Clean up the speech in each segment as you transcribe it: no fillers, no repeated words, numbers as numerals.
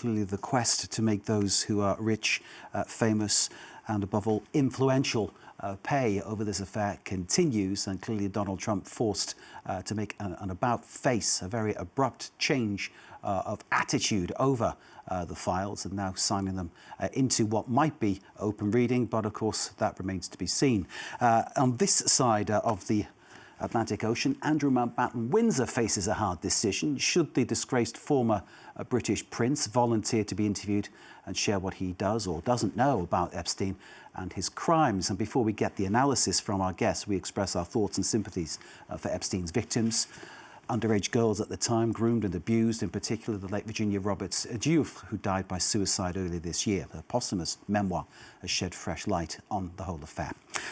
clearly the quest to make those who are rich, famous, and above all influential pay over this affair continues, and clearly Donald Trump forced to make an about-face, a very abrupt change of attitude over the files, and now signing them into what might be open reading, but of course that remains to be seen. On this side of the Atlantic Ocean, Andrew Mountbatten-Windsor faces a hard decision. Should the disgraced former British prince volunteer to be interviewed and share what he does or doesn't know about Epstein and his crimes? And before we get the analysis from our guests, we express our thoughts and sympathies for Epstein's victims. Underage girls at the time, groomed and abused, in particular the late Virginia Roberts Diouf, who died by suicide earlier this year. Her posthumous memoir has shed fresh light on the whole affair.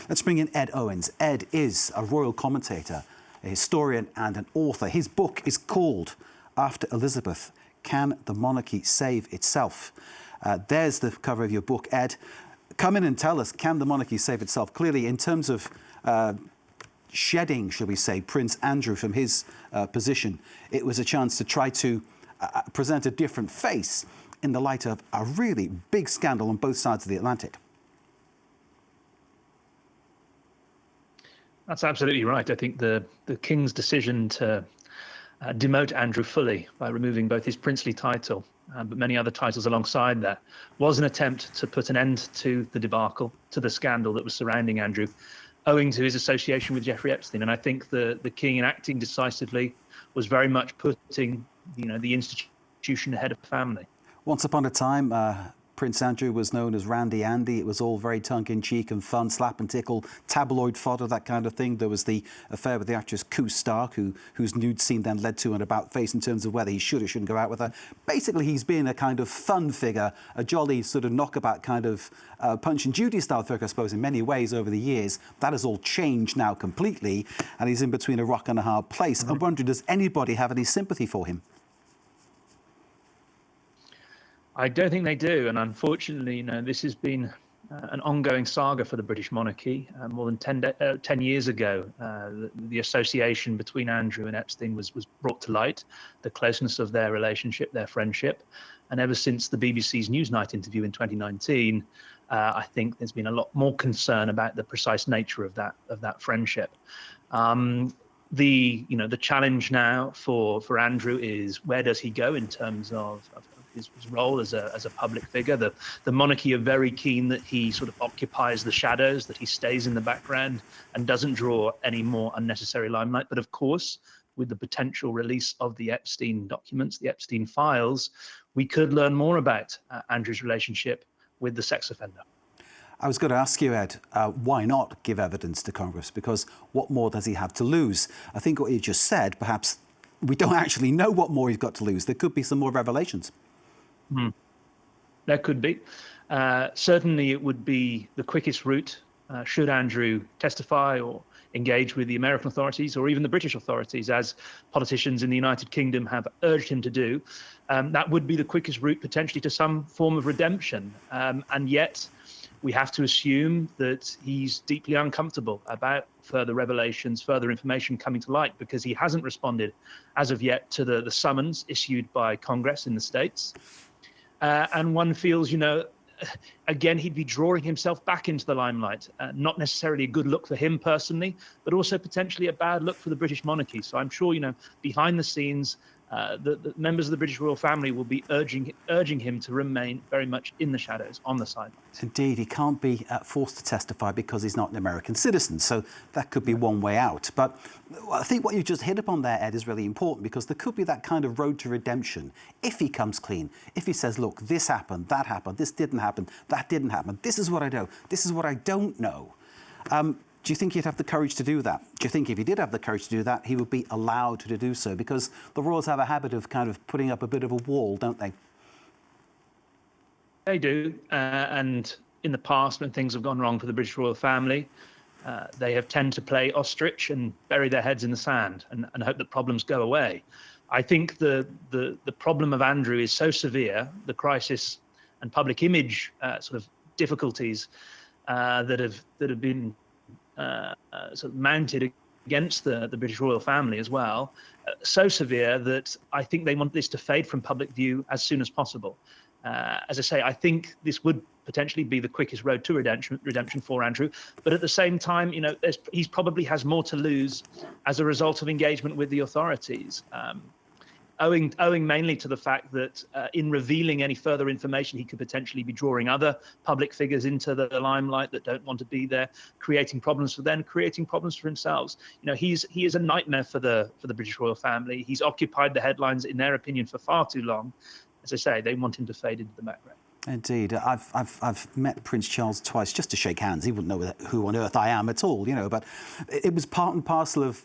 Let's bring in Ed Owens. Ed is a royal commentator, a historian and an author. His book is called After Elizabeth, Can the Monarchy Save Itself? There's the cover of your book, Ed. Come in and tell us, can the monarchy save itself? Clearly, in terms of shedding, shall we say, Prince Andrew from his position, it was a chance to try to present a different face in the light of a really big scandal on both sides of the Atlantic. That's absolutely right. I think the King's decision to demote Andrew fully by removing both his princely title but many other titles alongside that was an attempt to put an end to the debacle, to the scandal that was surrounding Andrew, owing to his association with Jeffrey Epstein. And I think the King, in acting decisively, was very much putting, the institution ahead of the family. Once upon a time, Prince Andrew was known as Randy Andy. It was all very tongue-in-cheek and fun, slap and tickle, tabloid fodder, that kind of thing. There was the affair with the actress Koo Stark, whose nude scene then led to an about-face in terms of whether he should or shouldn't go out with her. Basically, he's been a kind of fun figure, a jolly sort of knockabout kind of Punch and Judy style figure, I suppose, in many ways over the years. That has all changed now completely, and he's in between a rock and a hard place. I'm wondering, does anybody have any sympathy for him? I don't think they do, and unfortunately, this has been an ongoing saga for the British monarchy. More than 10 years ago, the association between Andrew and Epstein was brought to light, the closeness of their relationship, their friendship, and ever since the BBC's Newsnight interview in 2019, I think there's been a lot more concern about the precise nature of that friendship. The challenge now for Andrew is, where does he go in terms of his role as a public figure? The monarchy are very keen that he sort of occupies the shadows, that he stays in the background and doesn't draw any more unnecessary limelight. But of course, with the potential release of the Epstein documents, the Epstein files, we could learn more about Andrew's relationship with the sex offender. I was going to ask you, Ed, why not give evidence to Congress? Because what more does he have to lose? I think what you just said, perhaps we don't actually know what more he's got to lose. There could be some more revelations. There could be. Certainly it would be the quickest route, should Andrew testify or engage with the American authorities or even the British authorities, as politicians in the United Kingdom have urged him to do. That would be the quickest route potentially to some form of redemption. And yet we have to assume that he's deeply uncomfortable about further revelations, further information coming to light, because he hasn't responded as of yet to the summons issued by Congress in the States. And one feels, again, he'd be drawing himself back into the limelight. Not necessarily a good look for him personally, but also potentially a bad look for the British monarchy. So I'm sure, behind the scenes, the members of the British royal family will be urging him to remain very much in the shadows, on the sidelines. Indeed, he can't be forced to testify because he's not an American citizen, so that could be one way out. But I think what you just hit upon there, Ed, is really important, because there could be that kind of road to redemption if he comes clean, if he says, look, this happened, that happened, this didn't happen, that didn't happen, this is what I know, this is what I don't know. Do you think he'd have the courage to do that? Do you think if he did have the courage to do that, he would be allowed to do so? Because the royals have a habit of kind of putting up a bit of a wall, don't they? They do. And in the past, when things have gone wrong for the British royal family, they have tended to play ostrich and bury their heads in the sand and hope that problems go away. I think the problem of Andrew is so severe, the crisis and public image sort of difficulties that have been sort of mounted against the British royal family as well, so severe that I think they want this to fade from public view as soon as possible. As I say, I think this would potentially be the quickest road to redemption for Andrew. But at the same time, you know, he probably has more to lose as a result of engagement with the authorities. Owing mainly to the fact that in revealing any further information, he could potentially be drawing other public figures into the limelight that don't want to be there, creating problems for them, creating problems for themselves. You know, he is a nightmare for the British royal family. He's occupied the headlines, in their opinion, for far too long. As I say, they want him to fade into the background. Indeed. I've met Prince Charles twice just to shake hands. He wouldn't know who on earth I am at all, you know, but it was part and parcel of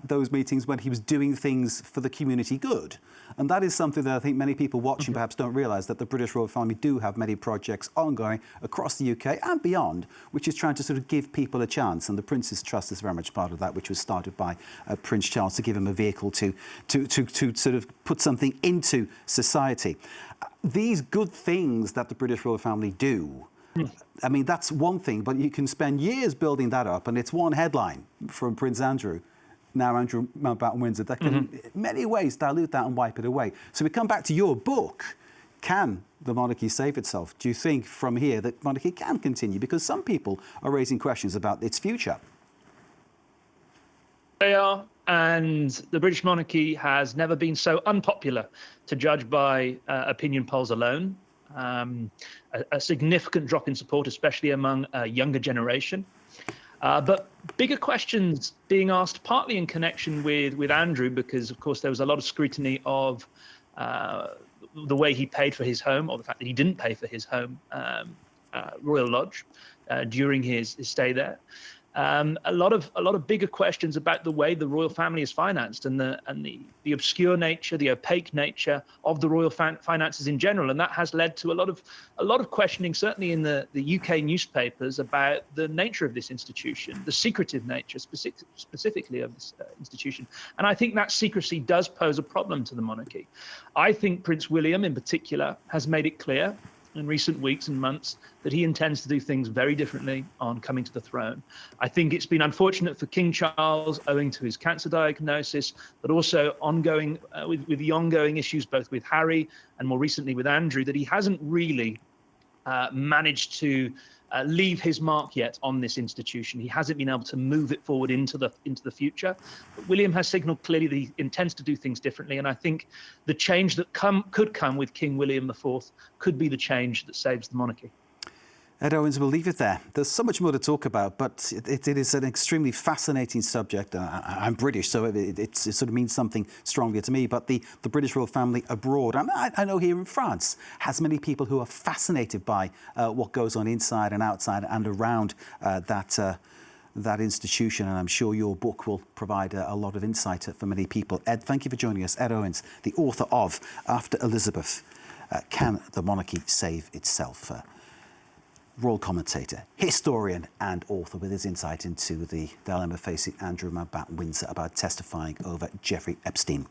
those meetings when he was doing things for the community good. And that is something that I think many people watching perhaps don't realise, that the British royal family do have many projects ongoing across the UK and beyond, which is trying to sort of give people a chance. And the Prince's Trust is very much part of that, which was started by Prince Charles to give him a vehicle to sort of put something into society. These good things that the British royal family do, I mean, that's one thing, but you can spend years building that up, and it's one headline from Prince Andrew, now Andrew Mountbatten-Windsor, that can in many ways dilute that and wipe it away. So we come back to your book. Can the monarchy save itself? Do you think from here that monarchy can continue? Because some people are raising questions about its future. They are, and the British monarchy has never been so unpopular, to judge by opinion polls alone. A significant drop in support, especially among a younger generation. But bigger questions being asked, partly in connection with Andrew, because, of course, there was a lot of scrutiny of the way he paid for his home, or the fact that he didn't pay for his home, Royal Lodge, during his stay there. A lot of bigger questions about the way the royal family is financed, and the obscure nature, the opaque nature of the royal finances in general, and that has led to a lot of questioning, certainly in the UK newspapers, about the nature of this institution, the secretive nature specifically of this institution. And I think that secrecy does pose a problem to the monarchy. I think Prince William, in particular, has made it clear in recent weeks and months that he intends to do things very differently on coming to the throne. I think it's been unfortunate for King Charles, owing to his cancer diagnosis, but also ongoing with the ongoing issues both with Harry and more recently with Andrew, that he hasn't really managed to leave his mark yet on this institution. He hasn't been able to move it forward into the future. But William has signalled clearly that he intends to do things differently, and I think the change that could come with King William IV could be the change that saves the monarchy. Ed Owens, we'll leave it there. There's so much more to talk about, but it is an extremely fascinating subject. I'm British, so it sort of means something strongly to me, but the British royal family abroad, I know here in France, has many people who are fascinated by what goes on inside and outside and around that institution, and I'm sure your book will provide a lot of insight for many people. Ed, thank you for joining us. Ed Owens, the author of After Elizabeth, Can the Monarchy Save Itself? Royal commentator, historian and author, with his insight into the dilemma facing Andrew Mountbatten-Windsor about testifying over Jeffrey Epstein.